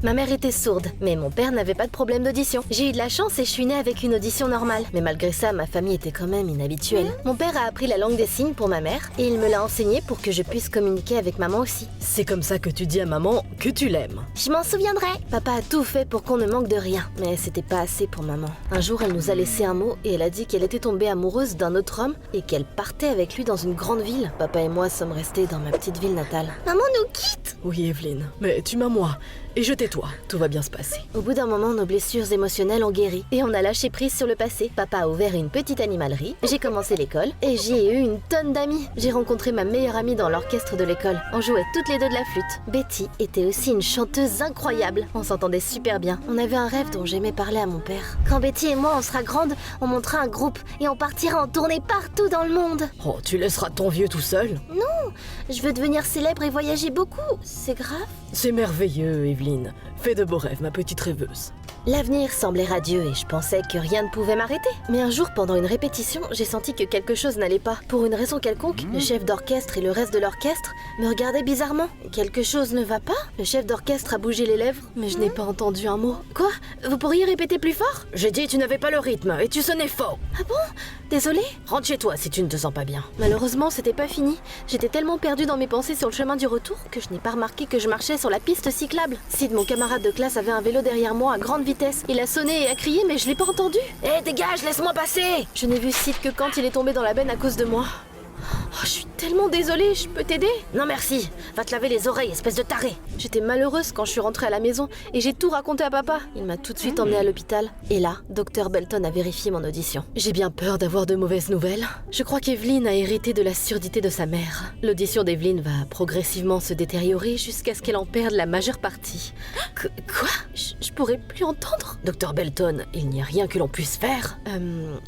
Ma mère était sourde, mais mon père n'avait pas de problème d'audition. J'ai eu de la chance et je suis née avec une audition normale. Mais malgré ça, ma famille était quand même inhabituelle. Mon père a appris la langue des signes pour ma mère et il me l'a enseignée pour que je puisse communiquer avec maman aussi. C'est comme ça que tu dis à maman que tu l'aimes. Je m'en souviendrai. Papa a tout fait pour qu'on ne manque de rien, mais c'était pas assez pour maman. Un jour, elle nous a laissé un mot et elle a dit qu'elle était tombée amoureuse d'un autre homme et qu'elle partait avec lui dans une grande ville. Papa et moi sommes restés dans ma petite ville natale. Maman nous quitte! Oui, Evelyne, mais tu m'as moi. Et je tais-toi, tout va bien se passer. Au bout d'un moment, nos blessures émotionnelles ont guéri et on a lâché prise sur le passé. Papa a ouvert une petite animalerie, j'ai commencé l'école et j'ai eu une tonne d'amis. J'ai rencontré ma meilleure amie dans l'orchestre de l'école. On jouait toutes les deux de la flûte. Betty était aussi une chanteuse incroyable. On s'entendait super bien. On avait un rêve dont j'aimais parler à mon père. Quand Betty et moi on sera grandes, on montera un groupe et on partira en tournée partout dans le monde. Oh, tu laisseras ton vieux tout seul? Non, je veux devenir célèbre et voyager beaucoup. C'est grave? C'est merveilleux, Evelyne. Fais de beaux rêves, ma petite rêveuse. L'avenir semblait radieux et je pensais que rien ne pouvait m'arrêter. Mais un jour, pendant une répétition, j'ai senti que quelque chose n'allait pas. Pour une raison quelconque, le chef d'orchestre et le reste de l'orchestre me regardaient bizarrement. Quelque chose ne va pas? Le chef d'orchestre a bougé les lèvres, mais je n'ai pas entendu un mot. Quoi? Vous pourriez répéter plus fort? J'ai dit tu n'avais pas le rythme et tu sonnais faux. Ah bon? Désolée? Rentre chez toi si tu ne te sens pas bien. Malheureusement, c'était pas fini. J'étais tellement perdue dans mes pensées sur le chemin du retour que je n'ai pas remarqué que je marchais sur la piste cyclable. Sid, mon camarade de classe, avait un vélo derrière moi à grande vitesse. Il a sonné et a crié, mais je l'ai pas entendu. Hé, dégage, laisse-moi passer! Je n'ai vu Sid que quand il est tombé dans la benne à cause de moi. Oh, je suis tellement désolée, je peux t'aider? Non merci, va te laver les oreilles, espèce de taré! J'étais malheureuse quand je suis rentrée à la maison et j'ai tout raconté à papa. Il m'a tout de suite emmenée à l'hôpital. Et là, Dr Belton a vérifié mon audition. J'ai bien peur d'avoir de mauvaises nouvelles. Je crois qu'Evelyne a hérité de la surdité de sa mère. L'audition d'Evelyne va progressivement se détériorer jusqu'à ce qu'elle en perde la majeure partie. Quoi? Je pourrais plus entendre? Dr Belton, il n'y a rien que l'on puisse faire.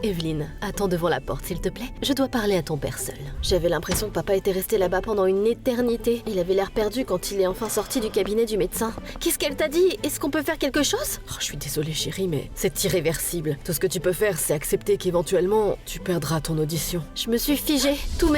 Evelyne, attends devant la porte s'il te plaît. Je dois parler à ton père seul. J'avais l'impression que papa était resté là-bas pendant une éternité. Il avait l'air perdu quand il est enfin sorti du cabinet du médecin. Qu'est-ce qu'elle t'a dit? Est-ce qu'on peut faire quelque chose? Oh, je suis désolée chérie, mais c'est irréversible. Tout ce que tu peux faire, c'est accepter qu'éventuellement, tu perdras ton audition. Je me suis figée. Tous mes